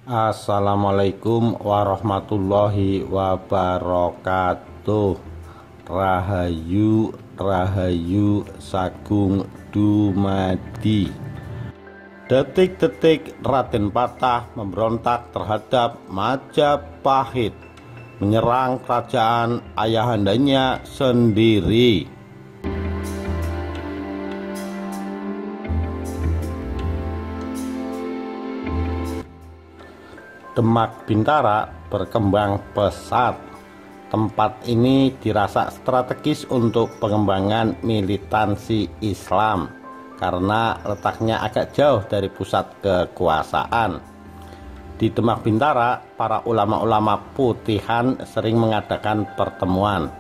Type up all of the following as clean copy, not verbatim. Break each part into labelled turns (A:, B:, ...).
A: Assalamualaikum warahmatullahi wabarakatuh. Rahayu Rahayu Sagung Dumadi. Detik-detik Raden Patah memberontak terhadap Majapahit, menyerang kerajaan ayahandanya sendiri. Demak Bintara berkembang pesat. Tempat ini dirasa strategis untuk pengembangan militansi Islam karena letaknya agak jauh dari pusat kekuasaan. Di Demak Bintara, para ulama-ulama putihan sering mengadakan pertemuan.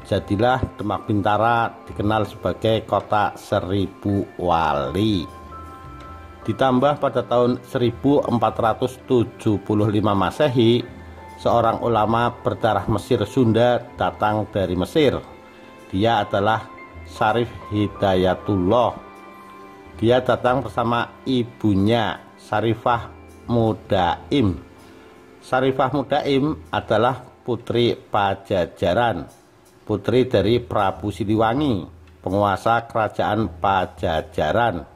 A: Jadilah Demak Bintara dikenal sebagai kota 1000 wali. Ditambah pada tahun 1475 Masehi, seorang ulama berdarah Mesir Sunda datang dari Mesir. Dia adalah Syarif Hidayatullah. Dia datang bersama ibunya, Syarifah Mudaim. Syarifah Mudaim adalah putri Pajajaran, putri dari Prabu Siliwangi, penguasa kerajaan Pajajaran.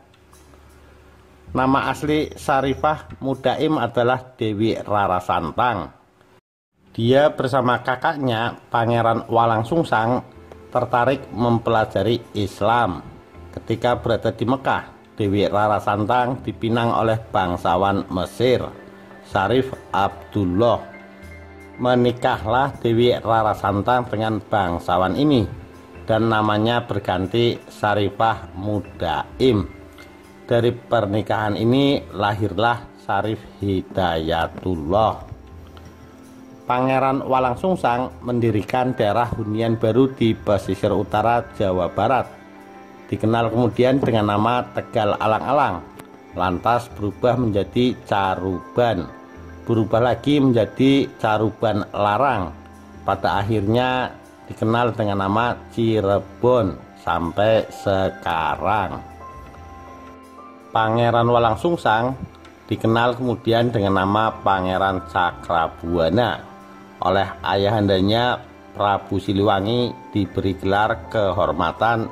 A: Nama asli Syarifah Mudaim adalah Dewi Rara Santang. Dia bersama kakaknya Pangeran Walang Sungsang tertarik mempelajari Islam. Ketika berada di Mekah, Dewi Rara Santang dipinang oleh bangsawan Mesir, Syarif Abdullah. Menikahlah Dewi Rara Santang dengan bangsawan ini dan namanya berganti Syarifah Mudaim. Dari pernikahan ini lahirlah Syarif Hidayatullah. Pangeran Walang Sungsang mendirikan daerah hunian baru di pesisir utara Jawa Barat. Dikenal kemudian dengan nama Tegal Alang-Alang, lantas berubah menjadi Caruban, berubah lagi menjadi Caruban Larang. Pada akhirnya dikenal dengan nama Cirebon sampai sekarang. Pangeran Walang Sungsang dikenal kemudian dengan nama Pangeran Cakrabuana. Oleh ayahandanya Prabu Siliwangi diberi gelar kehormatan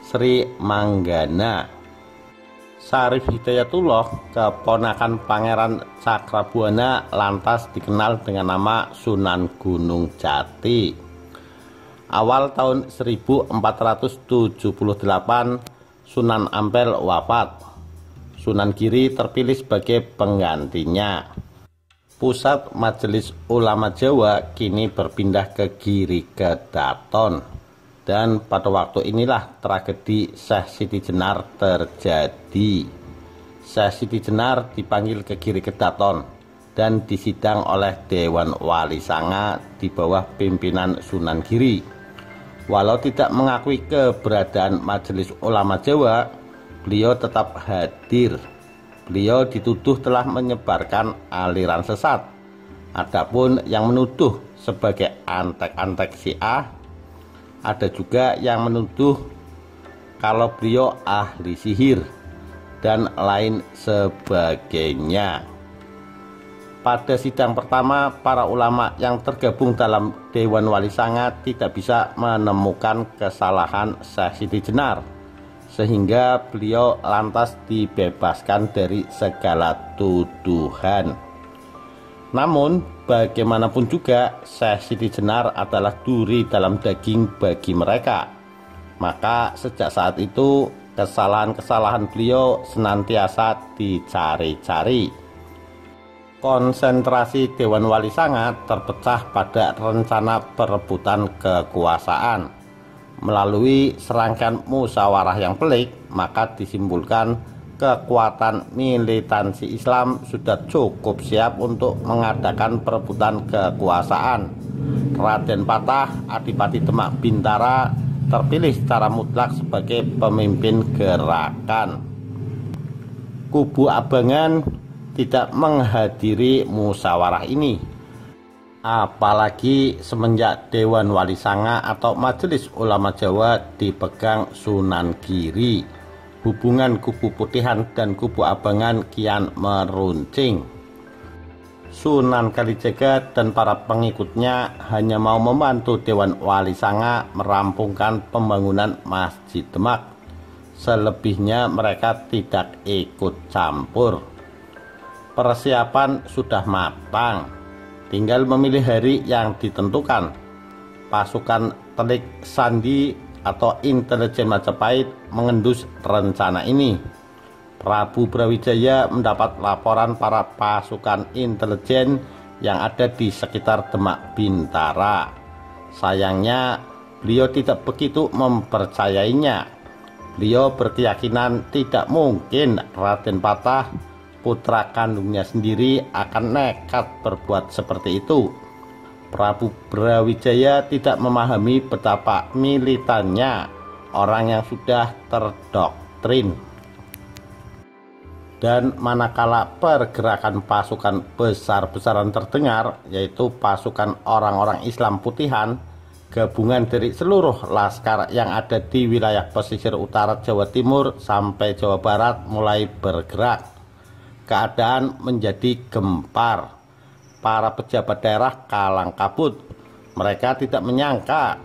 A: Sri Manggana. Syarif Hidayatullah, keponakan Pangeran Cakrabuana, lantas dikenal dengan nama Sunan Gunung Jati. Awal tahun 1478 Sunan Ampel wafat. Sunan Giri terpilih sebagai penggantinya. Pusat Majelis Ulama Jawa kini berpindah ke Giri Kedaton. Dan pada waktu inilah tragedi Syekh Siti Jenar terjadi. Syekh Siti Jenar dipanggil ke Giri Kedaton dan disidang oleh Dewan Wali Sanga di bawah pimpinan Sunan Giri. Walau tidak mengakui keberadaan Majelis Ulama Jawa, beliau tetap hadir. Beliau dituduh telah menyebarkan aliran sesat. Adapun yang menuduh sebagai antek-antek Syiah, ada juga yang menuduh kalau beliau ahli sihir dan lain sebagainya. Pada sidang pertama, para ulama yang tergabung dalam Dewan Wali Sanga tidak bisa menemukan kesalahan Syekh Siti Jenar, sehingga beliau lantas dibebaskan dari segala tuduhan. Namun bagaimanapun juga Syekh Siti Jenar adalah duri dalam daging bagi mereka. Maka sejak saat itu kesalahan-kesalahan beliau senantiasa dicari-cari. Konsentrasi Dewan Wali Sanga terpecah pada rencana perebutan kekuasaan. Melalui serangkaian musyawarah yang pelik, maka disimpulkan kekuatan militansi Islam sudah cukup siap untuk mengadakan perebutan kekuasaan. Raden Patah, Adipati Demak Bintara, terpilih secara mutlak sebagai pemimpin gerakan. Kubu Abangan tidak menghadiri musyawarah ini. Apalagi semenjak Dewan Wali Sanga atau Majelis Ulama Jawa dipegang Sunan Giri, hubungan kubu putihan dan kubu abangan kian meruncing. Sunan Kalijaga dan para pengikutnya hanya mau membantu Dewan Wali Sanga merampungkan pembangunan Masjid Demak. Selebihnya mereka tidak ikut campur. Persiapan sudah matang, tinggal memilih hari yang ditentukan. Pasukan Telik Sandi atau intelijen Majapahit mengendus rencana ini. Prabu Brawijaya mendapat laporan para pasukan intelijen yang ada di sekitar Demak Bintara. Sayangnya, beliau tidak begitu mempercayainya. Beliau berkeyakinan tidak mungkin Raden Patah, putra kandungnya sendiri, akan nekat berbuat seperti itu. Prabu Brawijaya tidak memahami betapa militannya orang yang sudah terdoktrin. Dan manakala pergerakan pasukan besar-besaran terdengar, yaitu pasukan orang-orang Islam putihan, gabungan dari seluruh laskar yang ada di wilayah pesisir utara Jawa Timur sampai Jawa Barat mulai bergerak. Keadaan menjadi gempar. Para pejabat daerah kalang kabut. Mereka tidak menyangka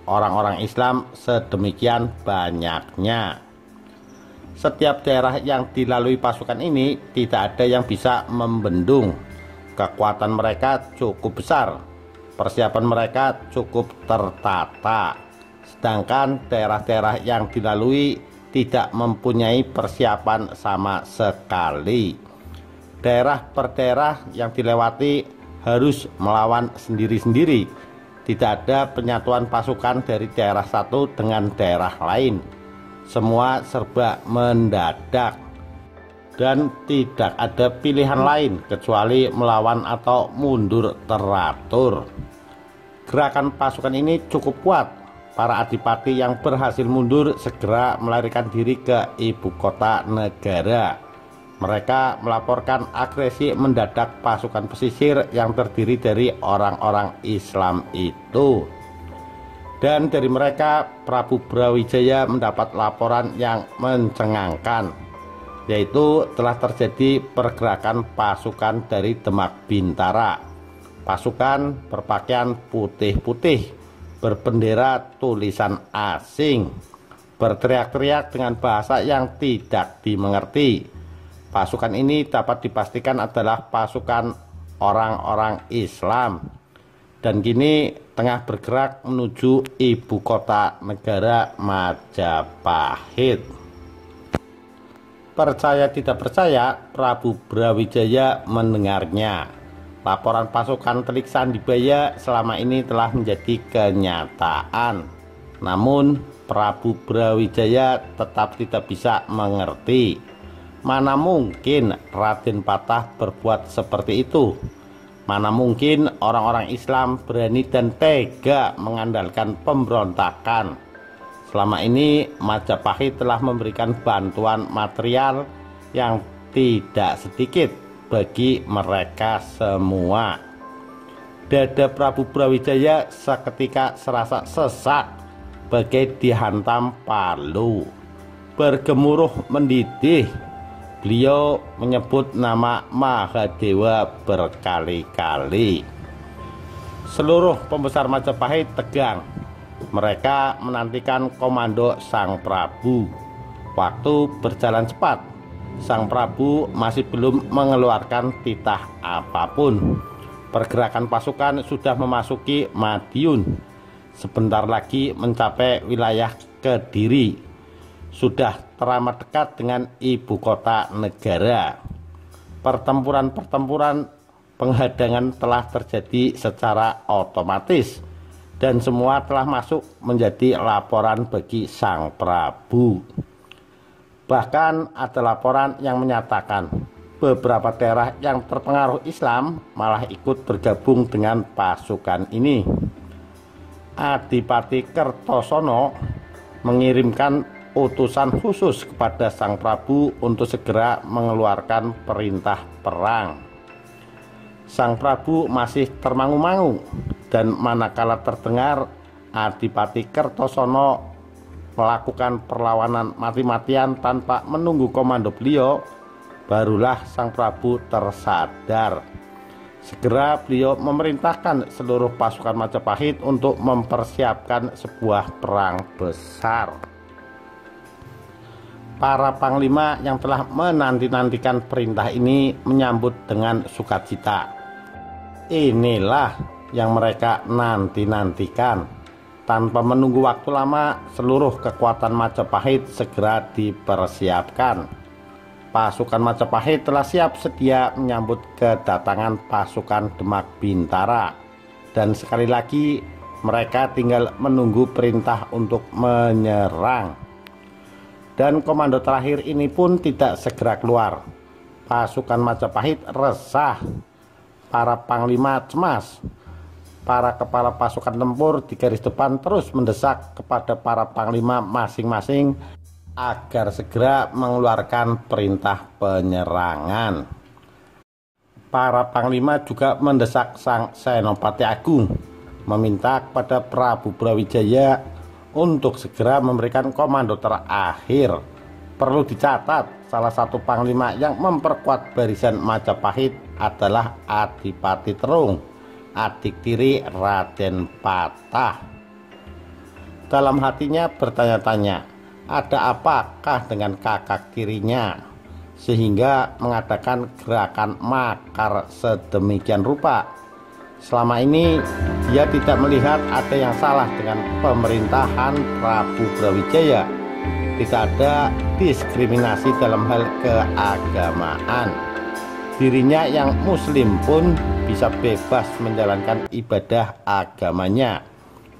A: orang-orang Islam sedemikian banyaknya. Setiap daerah yang dilalui pasukan ini tidak ada yang bisa membendung. Kekuatan mereka cukup besar, persiapan mereka cukup tertata. Sedangkan daerah-daerah yang dilalui tidak mempunyai persiapan sama sekali. Daerah per daerah yang dilewati harus melawan sendiri-sendiri. Tidak ada penyatuan pasukan dari daerah satu dengan daerah lain. Semua serba mendadak dan tidak ada pilihan lain kecuali melawan atau mundur teratur. Gerakan pasukan ini cukup kuat. Para adipati yang berhasil mundur segera melarikan diri ke ibu kota negara. Mereka melaporkan agresi mendadak pasukan pesisir yang terdiri dari orang-orang Islam itu. Dan dari mereka Prabu Brawijaya mendapat laporan yang mencengangkan, yaitu telah terjadi pergerakan pasukan dari Demak Bintara. Pasukan berpakaian putih-putih, berbendera tulisan asing, berteriak-teriak dengan bahasa yang tidak dimengerti. Pasukan ini dapat dipastikan adalah pasukan orang-orang Islam, dan kini tengah bergerak menuju ibu kota negara Majapahit. Percaya tidak percaya, Prabu Brawijaya mendengarnya. Laporan pasukan Telik Sandibaya selama ini telah menjadi kenyataan. Namun Prabu Brawijaya tetap tidak bisa mengerti. Mana mungkin Raden Patah berbuat seperti itu? Mana mungkin orang-orang Islam berani dan tega mengandalkan pemberontakan. Selama ini Majapahit telah memberikan bantuan material yang tidak sedikit bagi mereka semua. Dada Prabu Brawijaya seketika serasa sesak bagai dihantam palu. Bergemuruh mendidih. Beliau menyebut nama Mahadewa berkali-kali. Seluruh pembesar Majapahit tegang. Mereka menantikan komando Sang Prabu. Waktu berjalan cepat. Sang Prabu masih belum mengeluarkan titah apapun. Pergerakan pasukan sudah memasuki Madiun. Sebentar lagi mencapai wilayah Kediri. Sudah teramat dekat dengan ibu kota negara. Pertempuran-pertempuran penghadangan telah terjadi secara otomatis dan semua telah masuk menjadi laporan bagi Sang Prabu. Bahkan ada laporan yang menyatakan beberapa daerah yang terpengaruh Islam malah ikut bergabung dengan pasukan ini. Adipati Kertosono mengirimkan utusan khusus kepada Sang Prabu untuk segera mengeluarkan perintah perang. Sang Prabu masih termangu-mangu, dan manakala terdengar Adipati Kertosono melakukan perlawanan mati-matian tanpa menunggu komando beliau, barulah Sang Prabu tersadar. Segera beliau memerintahkan seluruh pasukan Majapahit untuk mempersiapkan sebuah perang besar. Para panglima yang telah menanti-nantikan perintah ini menyambut dengan sukacita. Inilah yang mereka nanti-nantikan. Tanpa menunggu waktu lama, seluruh kekuatan Majapahit segera dipersiapkan. Pasukan Majapahit telah siap sedia menyambut kedatangan pasukan Demak Bintara, dan sekali lagi mereka tinggal menunggu perintah untuk menyerang. Dan komando terakhir ini pun tidak segera keluar. Pasukan Majapahit resah, para panglima cemas. Para kepala pasukan tempur di garis depan terus mendesak kepada para panglima masing-masing agar segera mengeluarkan perintah penyerangan. Para panglima juga mendesak Sang Senopati Agung, meminta kepada Prabu Brawijaya untuk segera memberikan komando terakhir. Perlu dicatat, salah satu panglima yang memperkuat barisan Majapahit adalah Adipati Terung, adik tiri Raden Patah. Dalam hatinya bertanya-tanya, ada apakah dengan kakak tirinya sehingga mengadakan gerakan makar sedemikian rupa. Selama ini dia tidak melihat ada yang salah dengan pemerintahan Prabu Brawijaya. Tidak ada diskriminasi dalam hal keagamaan. Dirinya yang muslim pun bisa bebas menjalankan ibadah agamanya.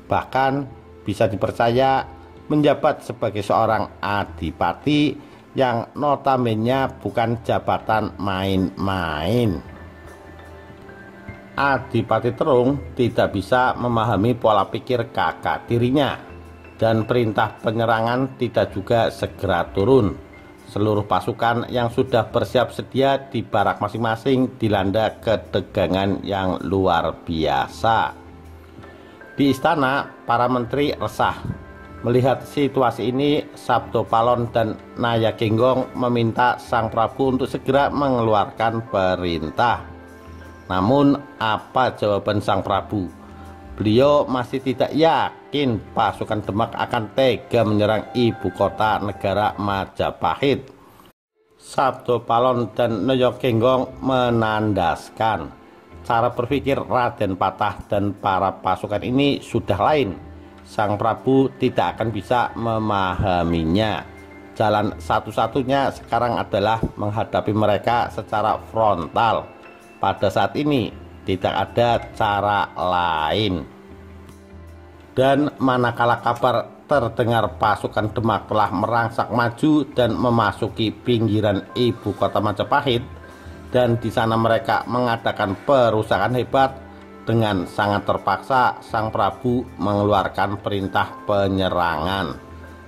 A: Bahkan bisa dipercaya menjabat sebagai seorang adipati yang notabene bukan jabatan main-main. Adipati Terung tidak bisa memahami pola pikir kakak tirinya, dan perintah penyerangan tidak juga segera turun. Seluruh pasukan yang sudah bersiap sedia di barak masing-masing dilanda ketegangan yang luar biasa. Di istana, para menteri resah. Melihat situasi ini, Sabdo Palon dan Naya Genggong meminta Sang Prabu untuk segera mengeluarkan perintah. Namun, apa jawaban Sang Prabu? Beliau masih tidak yakin pasukan Demak akan tega menyerang ibu kota negara Majapahit. Sabdo Palon dan Naya Genggong menandaskan cara berpikir Raden Patah dan para pasukan ini sudah lain. Sang Prabu tidak akan bisa memahaminya. Jalan satu-satunya sekarang adalah menghadapi mereka secara frontal. Pada saat ini tidak ada cara lain. Dan manakala kabar terdengar pasukan Demak telah merangsak maju dan memasuki pinggiran ibu kota Majapahit, dan di sana mereka mengadakan perusakan hebat, dengan sangat terpaksa Sang Prabu mengeluarkan perintah penyerangan.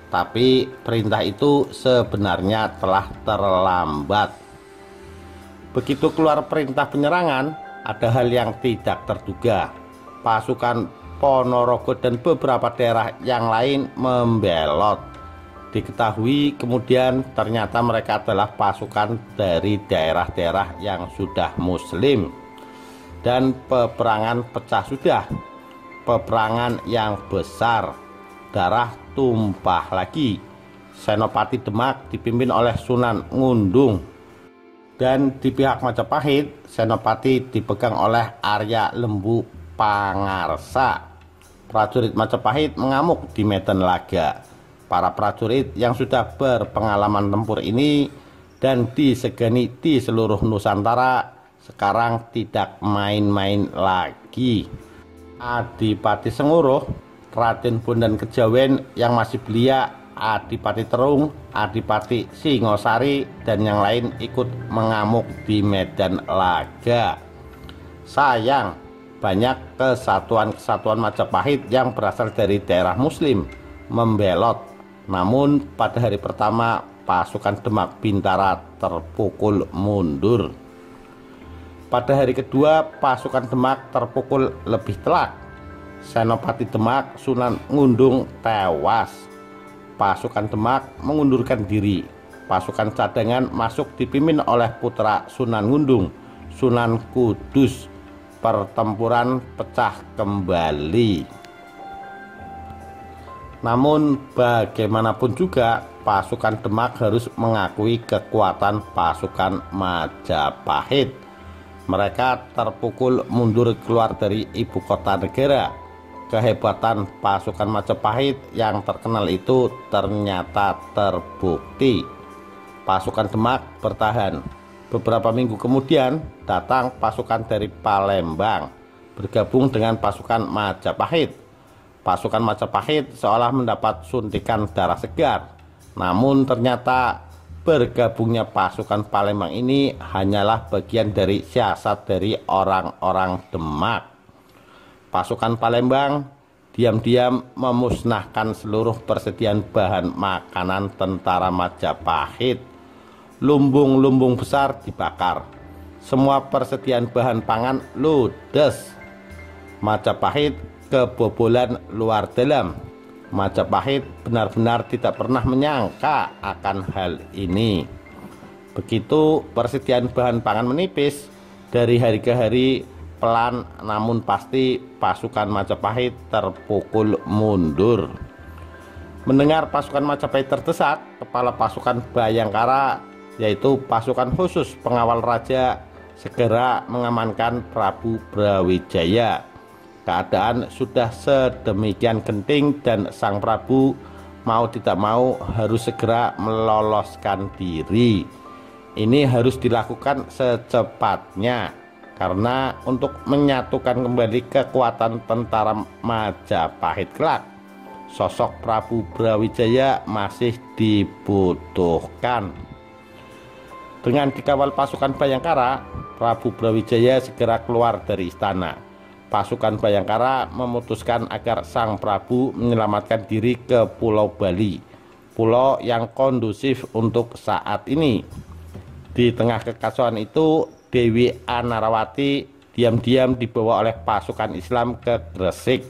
A: Tapi perintah itu sebenarnya telah terlambat. Begitu keluar perintah penyerangan, ada hal yang tidak terduga. Pasukan Ponorogo dan beberapa daerah yang lain membelot. Diketahui kemudian ternyata mereka adalah pasukan dari daerah-daerah yang sudah muslim. Dan peperangan pecah sudah. Peperangan yang besar. Darah tumpah lagi. Senopati Demak dipimpin oleh Sunan Ngundung. Dan di pihak Majapahit, Senopati dipegang oleh Arya Lembu Pangarsa. Prajurit Majapahit mengamuk di medan laga. Para prajurit yang sudah berpengalaman tempur ini dan disegani di seluruh Nusantara sekarang tidak main-main lagi. Adipati Senguruh, Raden Bondan Kejawen yang masih belia, Adipati Terung, Adipati Singosari, dan yang lain ikut mengamuk di medan laga. Sayang, banyak kesatuan-kesatuan Majapahit yang berasal dari daerah muslim membelot. Namun pada hari pertama pasukan Demak Bintara terpukul mundur. Pada hari kedua, pasukan Demak terpukul lebih telak. Senopati Demak, Sunan Ngundung, tewas. Pasukan Demak mengundurkan diri. Pasukan cadangan masuk dipimpin oleh putra Sunan Ngundung, Sunan Kudus. pertempuran pecah kembali. Namun bagaimanapun juga pasukan Demak harus mengakui kekuatan pasukan Majapahit. Mereka terpukul mundur keluar dari ibu kota negara. Kehebatan pasukan Majapahit yang terkenal itu ternyata terbukti. Pasukan Demak bertahan. Beberapa minggu kemudian datang pasukan dari Palembang bergabung dengan pasukan Majapahit. Pasukan Majapahit seolah mendapat suntikan darah segar. Namun ternyata bergabungnya pasukan Palembang ini hanyalah bagian dari siasat dari orang-orang Demak. Pasukan Palembang diam-diam memusnahkan seluruh persediaan bahan makanan tentara Majapahit. Lumbung-lumbung besar dibakar. Semua persediaan bahan pangan ludes. Majapahit kebobolan luar dalam. Majapahit benar-benar tidak pernah menyangka akan hal ini. Begitu persediaan bahan pangan menipis, dari hari ke hari pelan namun pasti pasukan Majapahit terpukul mundur. Mendengar pasukan Majapahit terdesak, kepala pasukan Bayangkara, yaitu pasukan khusus pengawal raja, segera mengamankan Prabu Brawijaya. Keadaan sudah sedemikian genting dan Sang Prabu mau tidak mau harus segera meloloskan diri. Ini harus dilakukan secepatnya karena untuk menyatukan kembali kekuatan tentara Majapahit kelak, sosok Prabu Brawijaya masih dibutuhkan. Dengan dikawal pasukan Bayangkara, Prabu Brawijaya segera keluar dari istana. Pasukan Bayangkara memutuskan agar Sang Prabu menyelamatkan diri ke Pulau Bali, pulau yang kondusif untuk saat ini. Di tengah kekacauan itu, Dewi Anarawati diam-diam dibawa oleh pasukan Islam ke Gresik.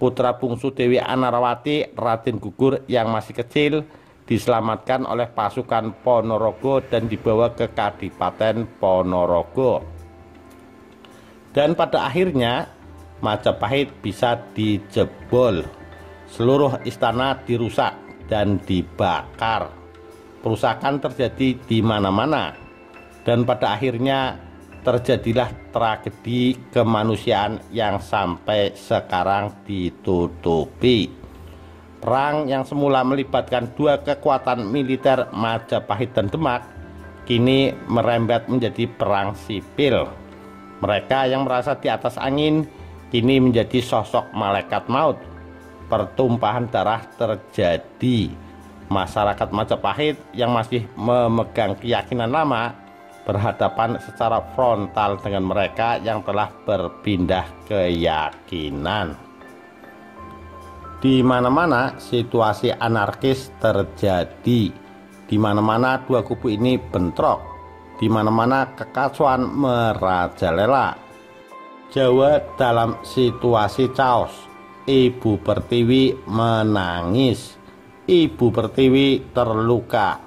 A: Putra bungsu Dewi Anarawati, Raden Gugur yang masih kecil, diselamatkan oleh pasukan Ponorogo dan dibawa ke Kadipaten Ponorogo. Dan pada akhirnya Majapahit bisa dijebol. Seluruh istana dirusak dan dibakar. Perusakan terjadi di mana-mana. Dan pada akhirnya terjadilah tragedi kemanusiaan yang sampai sekarang ditutupi. Perang yang semula melibatkan dua kekuatan militer Majapahit dan Demak kini merembet menjadi perang sipil. Mereka yang merasa di atas angin kini menjadi sosok malaikat maut. Pertumpahan darah terjadi. Masyarakat Majapahit yang masih memegang keyakinan lama berhadapan secara frontal dengan mereka yang telah berpindah keyakinan. Di mana-mana situasi anarkis terjadi. Di mana-mana dua kubu ini bentrok. Di mana-mana kekacauan merajalela. Jawa dalam situasi chaos. Ibu Pertiwi menangis. Ibu Pertiwi terluka.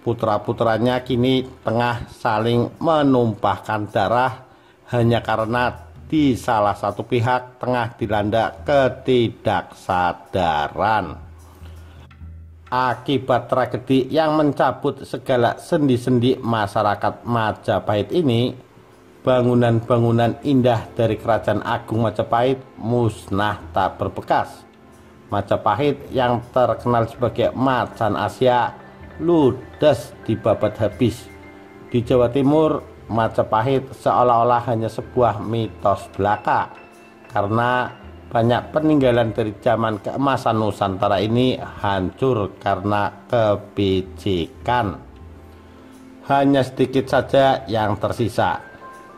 A: Putra-putranya kini tengah saling menumpahkan darah hanya karena di salah satu pihak tengah dilanda ketidaksadaran. Akibat tragedi yang mencabut segala sendi-sendi masyarakat Majapahit ini, bangunan-bangunan indah dari Kerajaan Agung Majapahit musnah tak berbekas. Majapahit yang terkenal sebagai macan Asia ludes dibabat habis. Di Jawa Timur, Majapahit seolah-olah hanya sebuah mitos belaka karena banyak peninggalan dari zaman keemasan Nusantara ini hancur karena kebecikan. Hanya sedikit saja yang tersisa,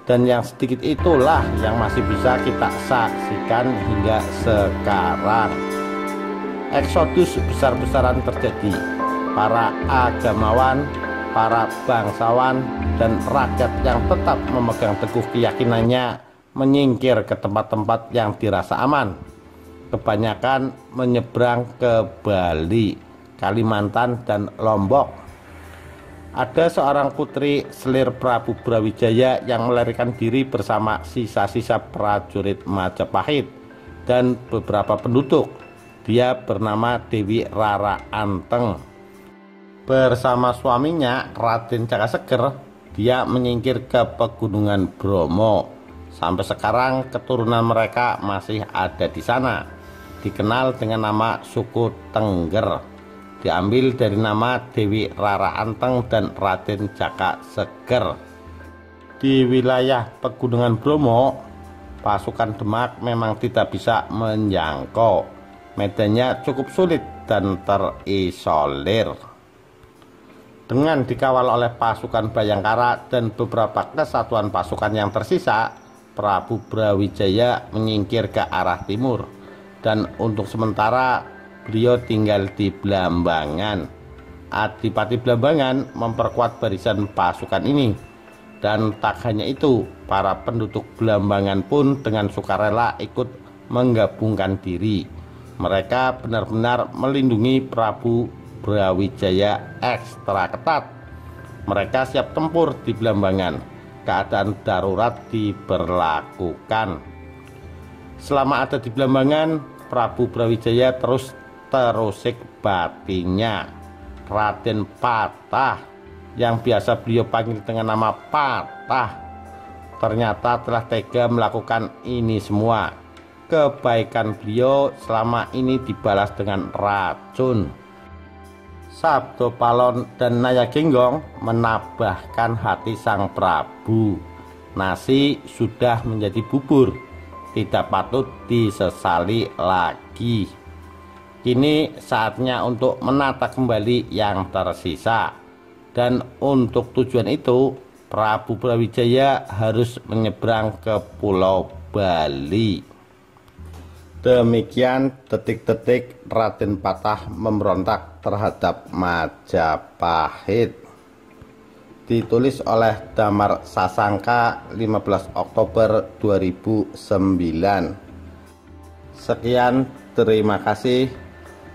A: dan yang sedikit itulah yang masih bisa kita saksikan hingga sekarang. Eksodus besar-besaran terjadi. Para agamawan, para bangsawan, dan rakyat yang tetap memegang teguh keyakinannya menyingkir ke tempat-tempat yang dirasa aman. Kebanyakan menyeberang ke Bali, Kalimantan, dan Lombok. Ada seorang putri selir Prabu Brawijaya yang melarikan diri bersama sisa-sisa prajurit Majapahit dan beberapa penduduk. Dia bernama Dewi Rara Anteng. Bersama suaminya Raden Cakaseger, dia menyingkir ke Pegunungan Bromo. Sampai sekarang keturunan mereka masih ada di sana, dikenal dengan nama suku Tengger, diambil dari nama Dewi Rara Anteng dan Raden Cakaseger. Di wilayah Pegunungan Bromo, pasukan Demak memang tidak bisa menjangkau. Medannya cukup sulit dan terisolir. Dengan dikawal oleh pasukan Bayangkara dan beberapa kesatuan pasukan yang tersisa, Prabu Brawijaya menyingkir ke arah timur, dan untuk sementara beliau tinggal di Blambangan. Adipati Blambangan memperkuat barisan pasukan ini, dan tak hanya itu, para penduduk Blambangan pun dengan sukarela ikut menggabungkan diri. Mereka benar-benar melindungi Prabu Brawijaya ekstra ketat. Mereka siap tempur di Blambangan. Keadaan darurat diberlakukan. Selama ada di Blambangan, Prabu Brawijaya terus terusik batinnya. Raden Patah, yang biasa beliau panggil dengan nama Patah, ternyata telah tega melakukan ini semua. Kebaikan beliau selama ini dibalas dengan racun. Sabdo Palon dan Nayagenggong menambahkan hati sang Prabu. Nasi sudah menjadi bubur, tidak patut disesali lagi. Kini saatnya untuk menata kembali yang tersisa. Dan untuk tujuan itu, Prabu Brawijaya harus menyeberang ke Pulau Bali. Demikian detik-detik Raden Patah memberontak terhadap Majapahit. Ditulis oleh Damar Sasangka 15 Oktober 2009. Sekian, terima kasih.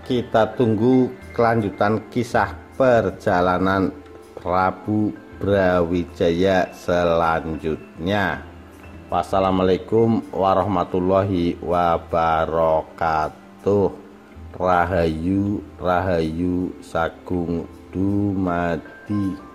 A: Kita tunggu kelanjutan kisah perjalanan Prabu Brawijaya selanjutnya. Wassalamualaikum warahmatullahi wabarakatuh. Rahayu, Rahayu Sagung Dumadi.